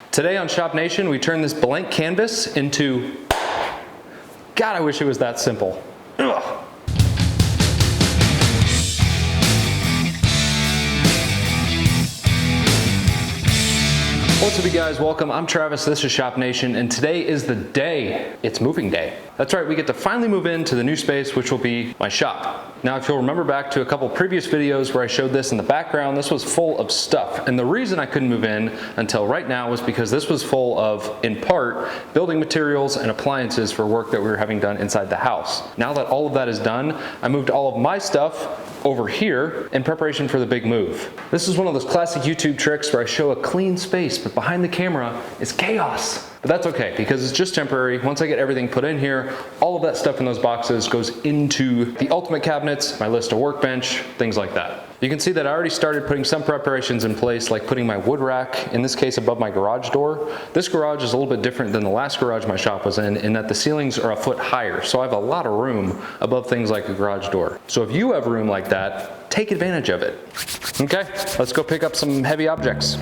Today on Shop Nation, we turn this blank canvas into, God, I wish it was that simple. Ugh. What's up, you guys? Welcome. I'm Travis. This is Shop Nation, and today is the day. It's moving day. That's right, we get to finally move into the new space, which will be my shop. Now, if you'll remember back to a couple previous videos where I showed this in the background, this was full of stuff. And the reason I couldn't move in until right now was because this was full of, in part, building materials and appliances for work that we were having done inside the house. Now that all of that is done, I moved all of my stuff over here in preparation for the big move. This is one of those classic YouTube tricks where I show a clean space, but behind the camera is chaos. But that's okay, because it's just temporary. Once I get everything put in here, all of that stuff in those boxes goes into the ultimate cabinets, my Lista workbench, things like that. You can see that I already started putting some preparations in place, like putting my wood rack, in this case above my garage door. This garage is a little bit different than the last garage my shop was in that the ceilings are a foot higher, so I have a lot of room above things like a garage door. So if you have room like that, take advantage of it. Okay, let's go pick up some heavy objects.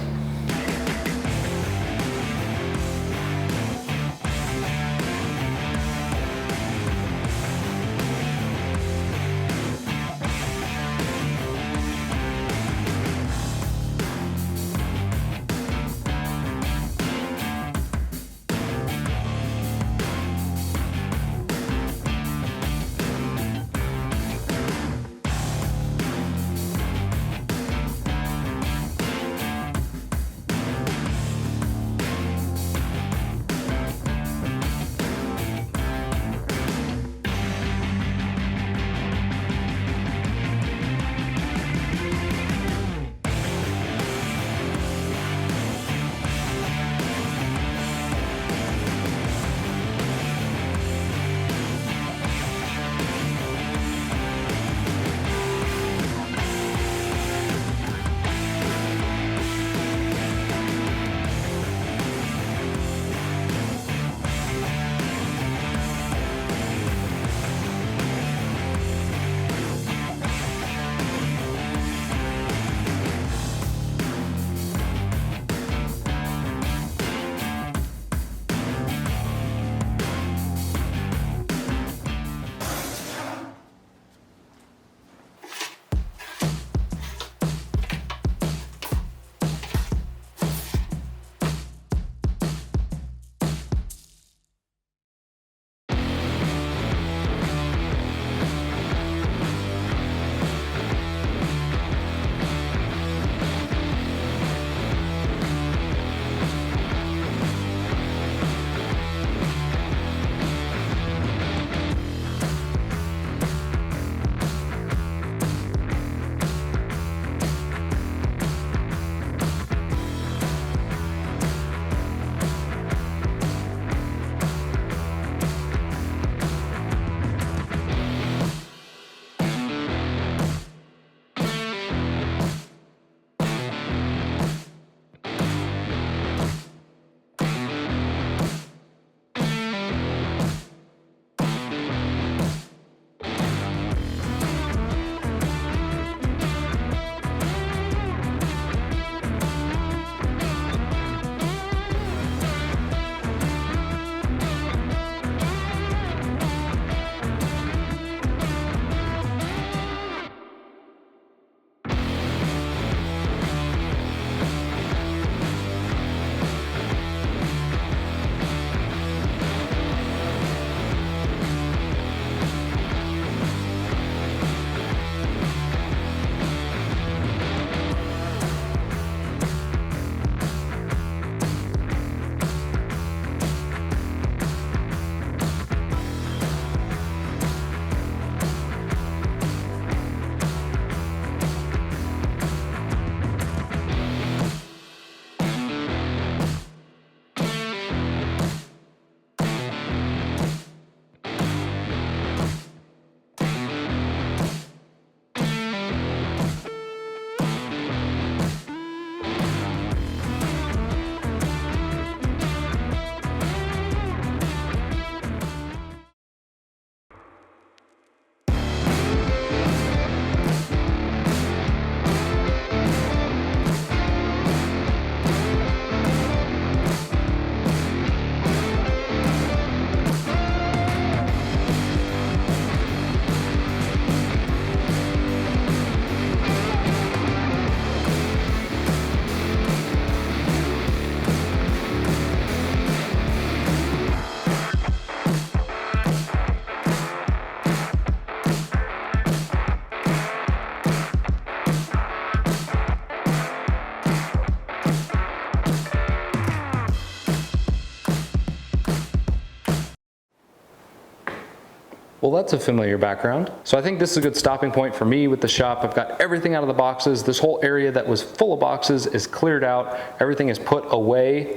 Well, that's a familiar background. So I think this is a good stopping point for me with the shop. I've got everything out of the boxes. This whole area that was full of boxes is cleared out. Everything is put away.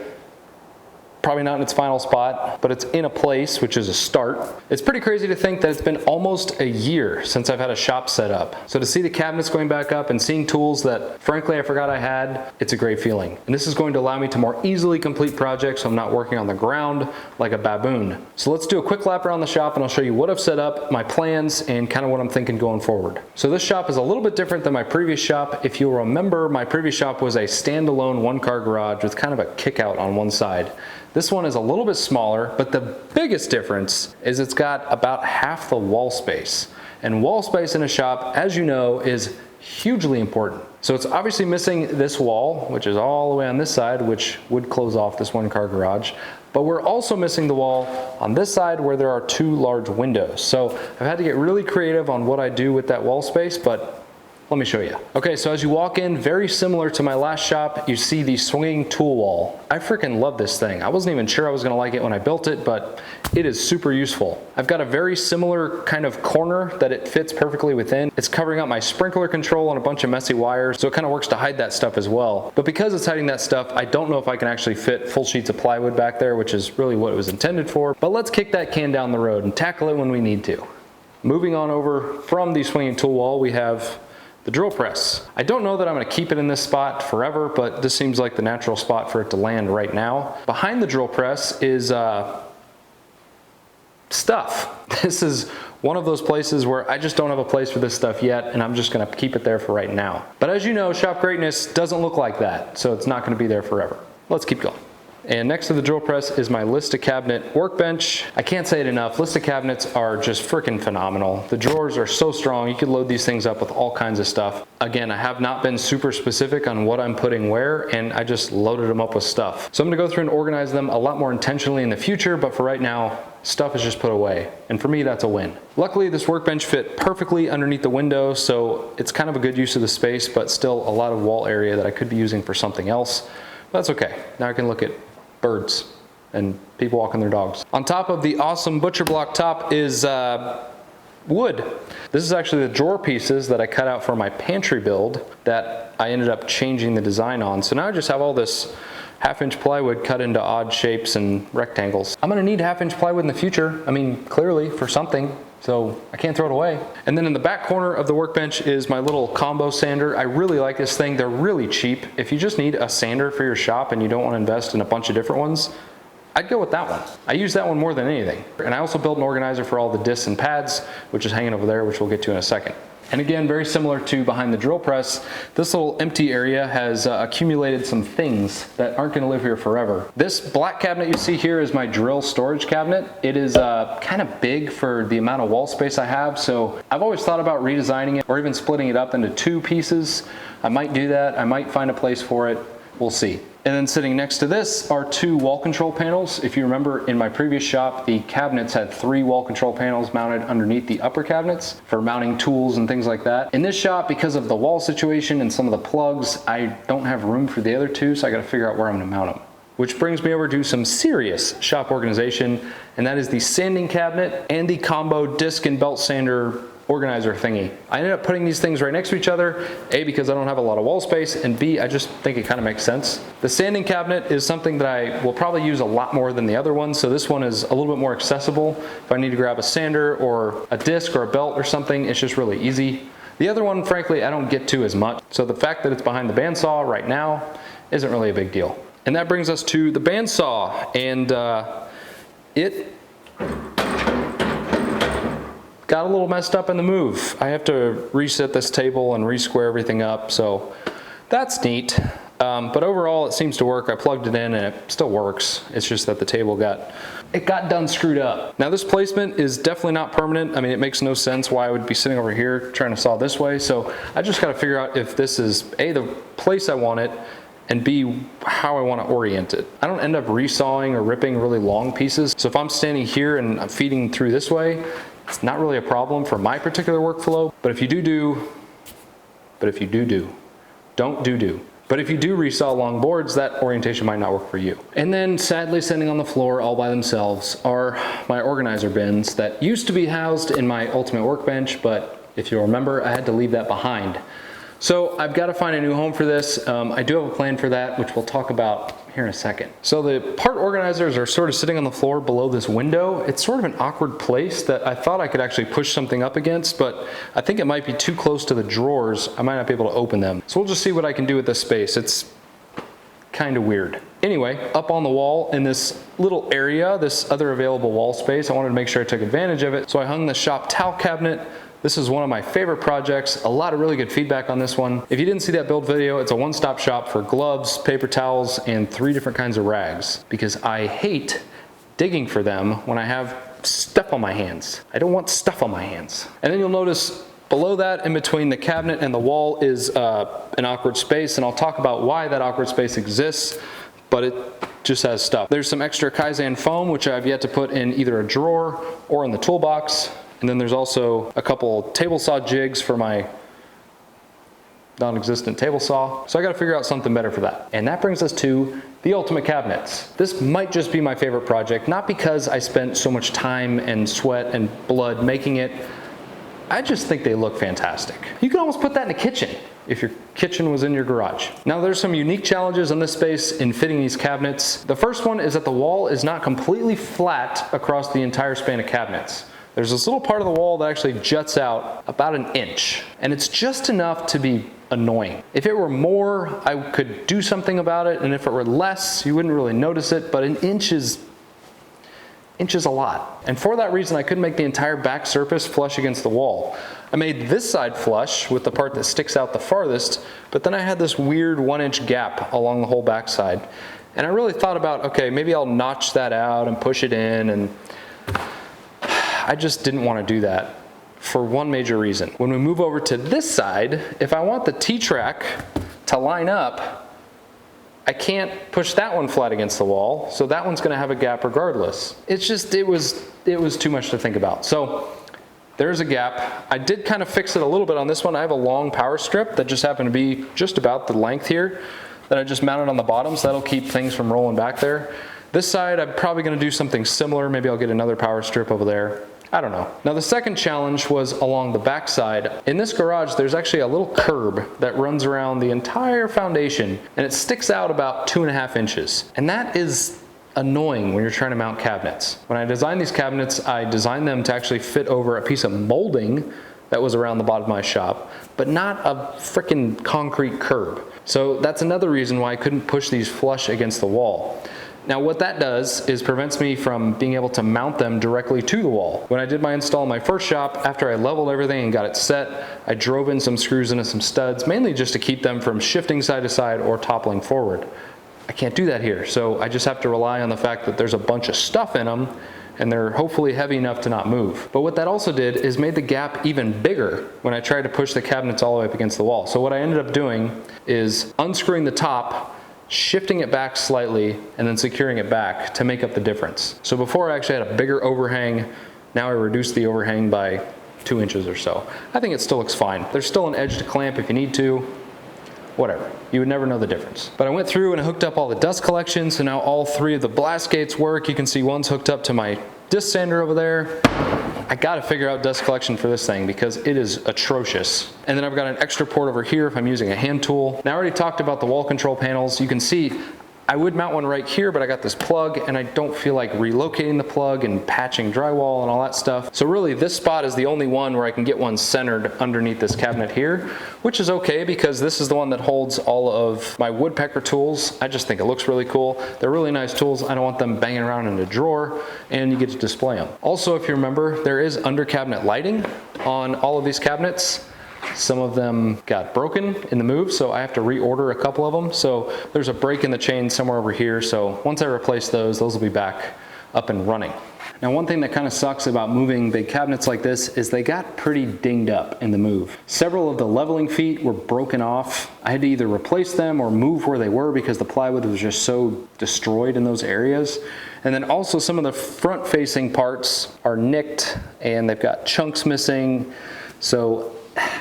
Probably not in its final spot, but it's in a place, which is a start. It's pretty crazy to think that it's been almost a year since I've had a shop set up. So to see the cabinets going back up and seeing tools that frankly I forgot I had, it's a great feeling. And this is going to allow me to more easily complete projects so I'm not working on the ground like a baboon. So let's do a quick lap around the shop and I'll show you what I've set up, my plans, and kind of what I'm thinking going forward. So this shop is a little bit different than my previous shop. If you'll remember, my previous shop was a standalone one-car garage with kind of a kick out on one side. This one is a little bit smaller, but the biggest difference is it's got about half the wall space. And wall space in a shop, as you know, is hugely important. So it's obviously missing this wall, which is all the way on this side, which would close off this one-car garage. But we're also missing the wall on this side where there are two large windows. So I've had to get really creative on what I do with that wall space, but let me show you. Okay, so as you walk in, very similar to my last shop, you see the swinging tool wall. I freaking love this thing. I wasn't even sure I was gonna like it when I built it, but it is super useful. I've got a very similar kind of corner that it fits perfectly within. It's covering up my sprinkler control and a bunch of messy wires, so it kind of works to hide that stuff as well. But because it's hiding that stuff, I don't know if I can actually fit full sheets of plywood back there, which is really what it was intended for. But let's kick that can down the road and tackle it when we need to. Moving on over from the swinging tool wall, we have the drill press. I don't know that I'm going to keep it in this spot forever, but this seems like the natural spot for it to land right now. Behind the drill press is stuff. This is one of those places where I just don't have a place for this stuff yet, and I'm just going to keep it there for right now. But as you know, shop greatness doesn't look like that, so it's not going to be there forever. Let's keep going. And next to the drill press is my Lista cabinet workbench. I can't say it enough, Lista cabinets are just freaking phenomenal. The drawers are so strong, you could load these things up with all kinds of stuff. Again, I have not been super specific on what I'm putting where, and I just loaded them up with stuff. So I'm gonna go through and organize them a lot more intentionally in the future, but for right now, stuff is just put away. And for me, that's a win. Luckily, this workbench fit perfectly underneath the window, so it's kind of a good use of the space, but still a lot of wall area that I could be using for something else. But that's okay. Now I can look at birds and people walking their dogs. On top of the awesome butcher block top is wood. This is actually the drawer pieces that I cut out for my pantry build that I ended up changing the design on. So now I just have all this 1/2-inch plywood cut into odd shapes and rectangles. I'm gonna need 1/2-inch plywood in the future. I mean, clearly for something. So I can't throw it away. And then in the back corner of the workbench is my little combo sander. I really like this thing. They're really cheap. If you just need a sander for your shop and you don't want to invest in a bunch of different ones, I'd go with that one. I use that one more than anything. And I also built an organizer for all the discs and pads, which is hanging over there, which we'll get to in a second. And again, very similar to behind the drill press, this little empty area has accumulated some things that aren't going to live here forever. This black cabinet you see here is my drill storage cabinet. It is kind of big for the amount of wall space I have, so I've always thought about redesigning it or even splitting it up into 2 pieces. I might do that. I might find a place for it. We'll see. And then sitting next to this are 2 wall control panels. If you remember, in my previous shop, the cabinets had 3 wall control panels mounted underneath the upper cabinets for mounting tools and things like that. In this shop, because of the wall situation and some of the plugs, I don't have room for the other 2, so I gotta figure out where I'm gonna mount them. Which brings me over to some serious shop organization, and that is the sanding cabinet and the combo disc and belt sander organizer thingy. I ended up putting these things right next to each other, A, because I don't have a lot of wall space, and B, I just think it kind of makes sense. The sanding cabinet is something that I will probably use a lot more than the other one, so this one is a little bit more accessible. If I need to grab a sander or a disc or a belt or something, it's just really easy. The other one, frankly, I don't get to as much, so the fact that it's behind the bandsaw right now isn't really a big deal. And that brings us to the bandsaw, and it got a little messed up in the move. I have to reset this table and re-square everything up, so that's neat. But overall, it seems to work. I plugged it in and it still works. It's just that the table got done screwed up. Now this placement is definitely not permanent. I mean, it makes no sense why I would be sitting over here trying to saw this way. So I just got to figure out if this is A, the place I want it, and B, how I want to orient it. I don't end up resawing or ripping really long pieces. So if I'm standing here and I'm feeding through this way, it's not really a problem for my particular workflow. But if you do, don't do. But if you do resaw long boards, that orientation might not work for you. And then sadly sitting on the floor all by themselves are my organizer bins that used to be housed in my ultimate workbench, but if you'll remember, I had to leave that behind. So I've got to find a new home for this. I do have a plan for that, which we'll talk about here in a second. So the part organizers are sort of sitting on the floor below this window. It's sort of an awkward place that I thought I could actually push something up against, but I think it might be too close to the drawers. I might not be able to open them. So we'll just see what I can do with this space. It's kind of weird. Anyway, up on the wall in this little area, this other available wall space, I wanted to make sure I took advantage of it. So I hung the shop towel cabinet. This is one of my favorite projects. A lot of really good feedback on this one. If you didn't see that build video, it's a one-stop shop for gloves, paper towels, and 3 different kinds of rags, because I hate digging for them when I have stuff on my hands. I don't want stuff on my hands. And then you'll notice below that, in between the cabinet and the wall, is an awkward space, and I'll talk about why that awkward space exists, but it just has stuff. There's some extra Kaizen foam, which I've yet to put in either a drawer or in the toolbox. And then there's also a couple table saw jigs for my non-existent table saw. So I gotta figure out something better for that. And that brings us to the ultimate cabinets. This might just be my favorite project, not because I spent so much time and sweat and blood making it. I just think they look fantastic. You can almost put that in a kitchen if your kitchen was in your garage. Now there's some unique challenges in this space in fitting these cabinets. The first one is that the wall is not completely flat across the entire span of cabinets. There's this little part of the wall that actually juts out about 1 inch, and it's just enough to be annoying. If it were more, I could do something about it, and if it were less, you wouldn't really notice it, but 1 inch is a lot. And for that reason, I couldn't make the entire back surface flush against the wall. I made this side flush with the part that sticks out the farthest, but then I had this weird 1 inch gap along the whole back side. And I really thought about, okay, maybe I'll notch that out and push it in, and I just didn't want to do that for one major reason. When we move over to this side, if I want the T-track to line up, I can't push that one flat against the wall, so that one's going to have a gap regardless. It's just, it was too much to think about. So there's a gap. I did kind of fix it a little bit on this one. I have a long power strip that just happened to be just about the length here that I just mounted on the bottom, so that'll keep things from rolling back there. This side, I'm probably going to do something similar. Maybe I'll get another power strip over there. I don't know. Now the second challenge was along the back side. In this garage, there's actually a little curb that runs around the entire foundation, and it sticks out about 2.5 inches. And that is annoying when you're trying to mount cabinets. When I designed these cabinets, I designed them to actually fit over a piece of molding that was around the bottom of my shop, but not a freaking concrete curb. So that's another reason why I couldn't push these flush against the wall. Now what that does is prevents me from being able to mount them directly to the wall. When I did my install in my first shop, after I leveled everything and got it set, I drove in some screws into some studs, mainly just to keep them from shifting side to side or toppling forward. I can't do that here, so I just have to rely on the fact that there's a bunch of stuff in them and they're hopefully heavy enough to not move. But what that also did is made the gap even bigger when I tried to push the cabinets all the way up against the wall. So what I ended up doing is unscrewing the top, shifting it back slightly, and then securing it back to make up the difference. So before I actually had a bigger overhang, now I reduced the overhang by 2 inches or so. I think it still looks fine. There's still an edge to clamp if you need to, whatever. You would never know the difference. But I went through and I hooked up all the dust collections, so now all 3 of the blast gates work. You can see one's hooked up to my disc sander over there. I gotta figure out dust collection for this thing because it is atrocious. And then I've got an extra port over here if I'm using a hand tool. Now I already talked about the wall control panels. You can see I would mount one right here, but I got this plug and I don't feel like relocating the plug and patching drywall and all that stuff. So really this spot is the only one where I can get one centered underneath this cabinet here, which is okay because this is the one that holds all of my woodpecker tools. I just think it looks really cool. They're really nice tools. I don't want them banging around in a drawer, and you get to display them. Also, if you remember, there is under cabinet lighting on all of these cabinets. Some of them got broken in the move, so I have to reorder a couple of them. So there's a break in the chain somewhere over here. So once I replace those will be back up and running. Now one thing that kind of sucks about moving big cabinets like this is they got pretty dinged up in the move. Several of the leveling feet were broken off. I had to either replace them or move where they were because the plywood was just so destroyed in those areas. And then also some of the front facing parts are nicked and they've got chunks missing. So,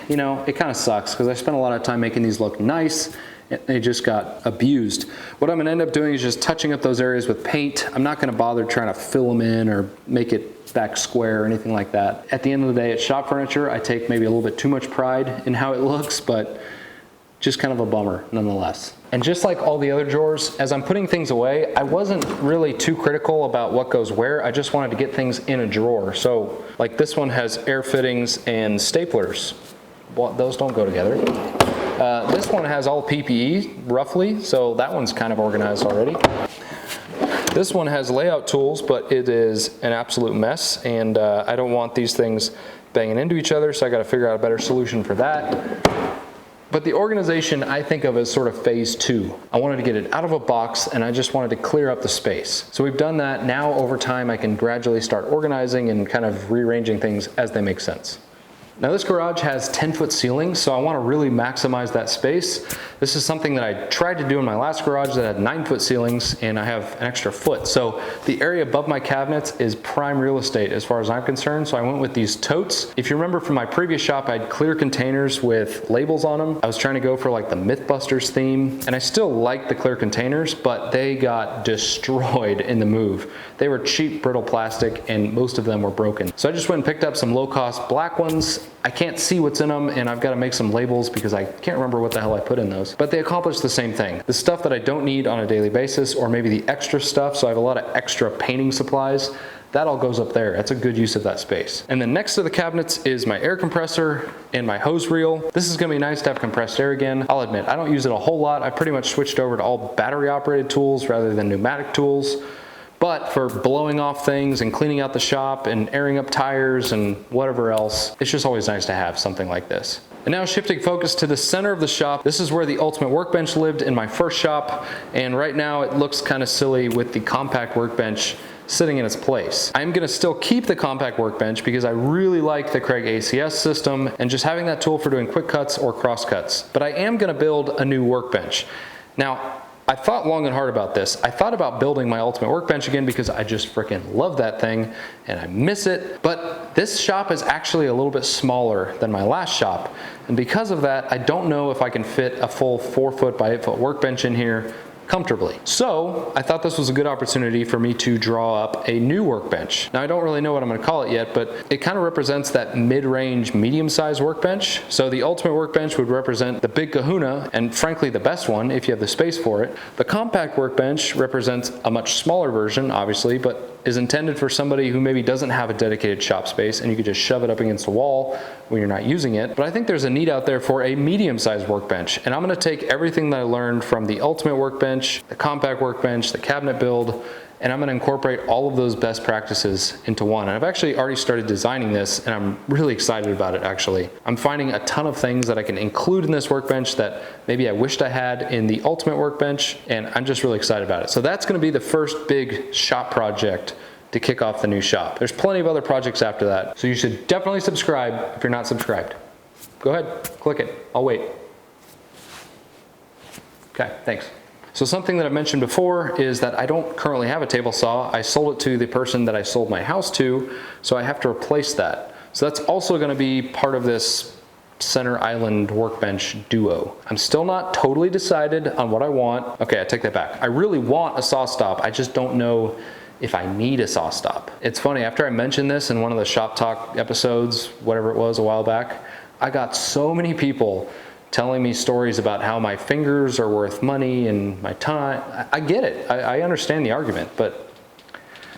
you know, it kind of sucks because I spent a lot of time making these look nice They just got abused. What I'm gonna end up doing is just touching up those areas with paint. I'm not gonna bother trying to fill them in or make it back square or anything like that. At the end of the day, it's shop furniture. I take maybe a little bit too much pride in how it looks, but just kind of a bummer nonetheless. And just like all the other drawers, as I'm putting things away, I wasn't really too critical about what goes where. I just wanted to get things in a drawer. So like this one has air fittings and staplers. Well, those don't go together. This one has all PPE roughly, so that one's kind of organized already. This one has layout tools, but it is an absolute mess, and I don't want these things banging into each other, so I got to figure out a better solution for that. But the organization I think of as sort of phase 2. I wanted to get it out of a box and I just wanted to clear up the space. So we've done that. Now over time I can gradually start organizing and kind of rearranging things as they make sense. Now this garage has 10-foot ceilings, so I want to really maximize that space. This is something that I tried to do in my last garage that had 9-foot ceilings, and I have an extra foot. So the area above my cabinets is prime real estate as far as I'm concerned, so I went with these totes. If you remember from my previous shop, I had clear containers with labels on them. I was trying to go for like the Mythbusters theme, and I still like the clear containers, but they got destroyed in the move. They were cheap, brittle plastic, and most of them were broken. So I just went and picked up some low-cost black ones. I can't see what's in them, and I've got to make some labels because I can't remember what the hell I put in those. But they accomplish the same thing. The stuff that I don't need on a daily basis, or maybe the extra stuff, so I have a lot of extra painting supplies, that all goes up there. That's a good use of that space. And then next to the cabinets is my air compressor and my hose reel. This is gonna be nice to have compressed air again. I'll admit, I don't use it a whole lot. I pretty much switched over to all battery operated tools rather than pneumatic tools. But for blowing off things and cleaning out the shop and airing up tires and whatever else, it's just always nice to have something like this. And now shifting focus to the center of the shop, this is where the Ultimate Workbench lived in my first shop, and right now it looks kind of silly with the compact workbench sitting in its place. I'm gonna still keep the compact workbench because I really like the Craig ACS system and just having that tool for doing quick cuts or cross cuts. But I am gonna build a new workbench. Now, I thought long and hard about this. I thought about building my Ultimate Workbench again because I just freaking love that thing and I miss it. But this shop is actually a little bit smaller than my last shop. And because of that, I don't know if I can fit a full 4-foot by 8-foot workbench in here comfortably. So I thought this was a good opportunity for me to draw up a new workbench. Now I don't really know what I'm gonna call it yet, but it kind of represents that mid-range, medium-sized workbench. So the Ultimate Workbench would represent the big kahuna, and frankly the best one if you have the space for it. The compact workbench represents a much smaller version, obviously, but is intended for somebody who maybe doesn't have a dedicated shop space and you could just shove it up against a wall when you're not using it. But I think there's a need out there for a medium-sized workbench, and I'm gonna take everything that I learned from the Ultimate Workbench, the compact workbench, the cabinet build, and I'm gonna incorporate all of those best practices into one. And I've actually already started designing this, and I'm really excited about it actually. I'm finding a ton of things that I can include in this workbench that maybe I wished I had in the Ultimate Workbench, and I'm just really excited about it. So that's gonna be the first big shop project to kick off the new shop. There's plenty of other projects after that, so you should definitely subscribe if you're not subscribed. Go ahead, click it, I'll wait. Okay, thanks. So something that I mentioned before is that I don't currently have a table saw. I sold it to the person that I sold my house to, so I have to replace that. So that's also gonna be part of this center island workbench duo. I'm still not totally decided on what I want. Okay, I take that back. I really want a saw stop. I just don't know if I need a saw stop. It's funny, after I mentioned this in one of the Shop Talk episodes, whatever it was a while back, I got so many people telling me stories about how my fingers are worth money and my time. I get it, I understand the argument, but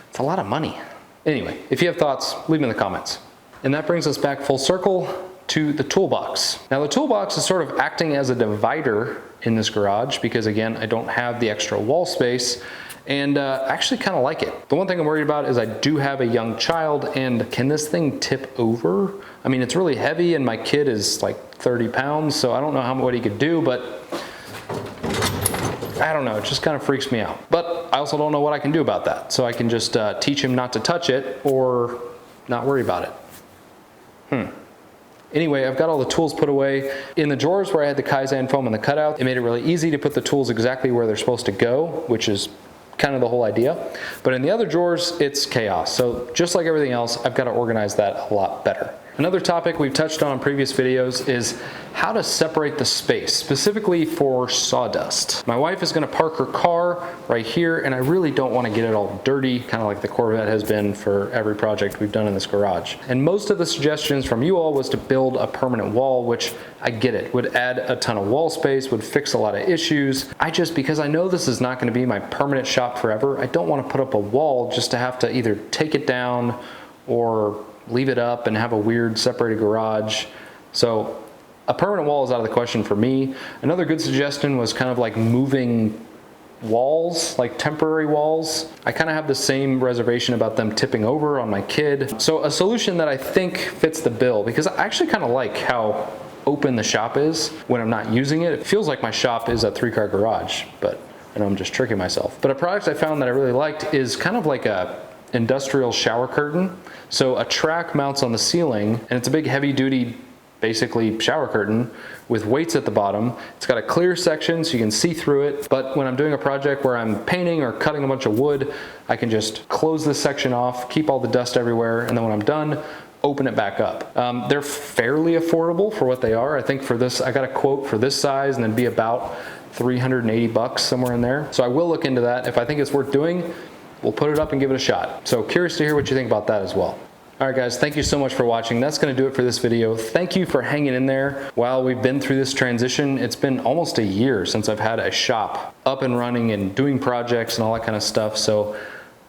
it's a lot of money. Anyway, if you have thoughts, leave them in the comments. And that brings us back full circle to the toolbox. Now the toolbox is sort of acting as a divider in this garage because again, I don't have the extra wall space, and I actually kind of like it. The one thing I'm worried about is I do have a young child, and can this thing tip over? I mean, it's really heavy and my kid is like 30 pounds, so I don't know what he could do, but I don't know, it just kind of freaks me out. But I also don't know what I can do about that. So I can just teach him not to touch it or not worry about it. Anyway, I've got all the tools put away. In the drawers where I had the Kaizen foam and the cutout, it made it really easy to put the tools exactly where they're supposed to go, which is kind of the whole idea. But in the other drawers, it's chaos. So just like everything else, I've got to organize that a lot better. Another topic we've touched on in previous videos is how to separate the space, specifically for sawdust. My wife is gonna park her car right here, and I really don't wanna get it all dirty, kind of like the Corvette has been for every project we've done in this garage. And most of the suggestions from you all was to build a permanent wall, which I get it, would add a ton of wall space, would fix a lot of issues. Because I know this is not gonna be my permanent shop forever, I don't wanna put up a wall just to have to either take it down or leave it up and have a weird separated garage. So a permanent wall is out of the question for me. Another good suggestion was kind of like moving walls, like temporary walls. I kind of have the same reservation about them tipping over on my kid. So a solution that I think fits the bill, because I actually kind of like how open the shop is when I'm not using it. It feels like my shop is a 3-car garage, but I know I'm just tricking myself. But a product I found that I really liked is kind of like a industrial shower curtain. So a track mounts on the ceiling, and it's a big heavy duty, basically shower curtain with weights at the bottom. It's got a clear section so you can see through it, but when I'm doing a project where I'm painting or cutting a bunch of wood, I can just close this section off, keep all the dust everywhere, and then when I'm done, open it back up. They're fairly affordable for what they are. I think for this, I got a quote for this size and then be about 380 bucks, somewhere in there. So I will look into that. If I think it's worth doing, we'll put it up and give it a shot. So curious to hear what you think about that as well. All right guys, thank you so much for watching. That's gonna do it for this video. Thank you for hanging in there while we've been through this transition. It's been almost a year since I've had a shop up and running and doing projects and all that kind of stuff. So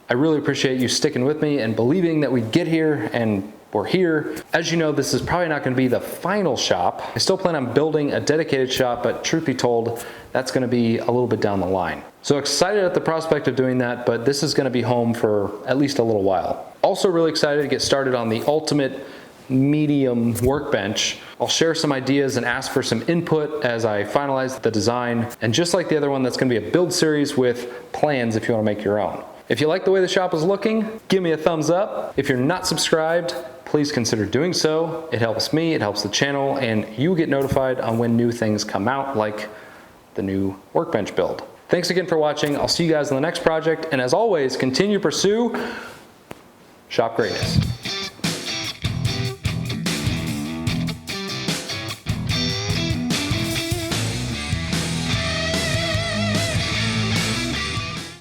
I really appreciate you sticking with me and believing that we'd get here, and we're here. As you know, this is probably not gonna be the final shop. I still plan on building a dedicated shop, but truth be told, that's gonna be a little bit down the line. So excited at the prospect of doing that, but this is gonna be home for at least a little while. Also really excited to get started on the ultimate medium workbench. I'll share some ideas and ask for some input as I finalize the design. And just like the other one, that's gonna be a build series with plans if you wanna make your own. If you like the way the shop is looking, give me a thumbs up. If you're not subscribed, please consider doing so. It helps me, it helps the channel, and you get notified on when new things come out, like the new workbench build. Thanks again for watching. I'll see you guys on the next project, and as always, continue to pursue shop greatness.